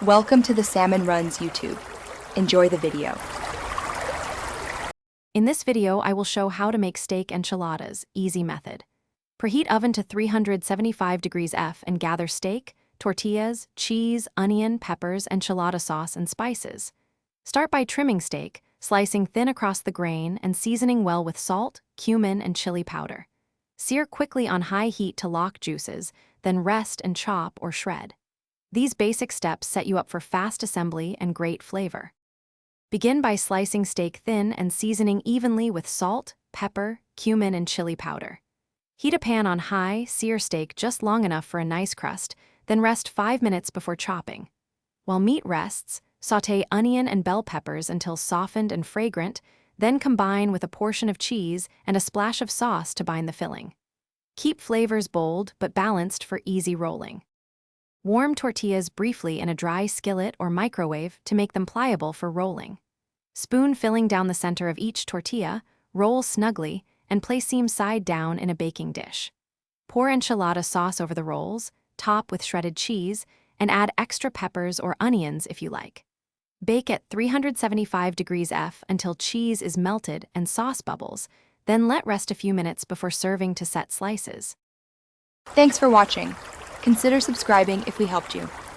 Welcome to the Salmon Runs YouTube. Enjoy the video. In this video, I will show how to make steak enchiladas, easy method. Preheat oven to 375 degrees F and gather steak, tortillas, cheese, onion, peppers, enchilada sauce, and spices. Start by trimming steak, slicing thin across the grain and seasoning well with salt, cumin, and chili powder. Sear quickly on high heat to lock juices, then rest and chop or shred. These basic steps set you up for fast assembly and great flavor. Begin by slicing steak thin and seasoning evenly with salt, pepper, cumin, and chili powder. Heat a pan on high, sear steak just long enough for a nice crust, then rest 5 minutes before chopping. While meat rests, sauté onion and bell peppers until softened and fragrant, then combine with a portion of cheese and a splash of sauce to bind the filling. Keep flavors bold but balanced for easy rolling. Warm tortillas briefly in a dry skillet or microwave to make them pliable for rolling. Spoon filling down the center of each tortilla, roll snugly, and place seam side down in a baking dish. Pour enchilada sauce over the rolls, top with shredded cheese, and add extra peppers or onions if you like. Bake at 375 degrees F until cheese is melted and sauce bubbles, then let rest a few minutes before serving to set slices. Thanks for watching. Consider subscribing if we helped you.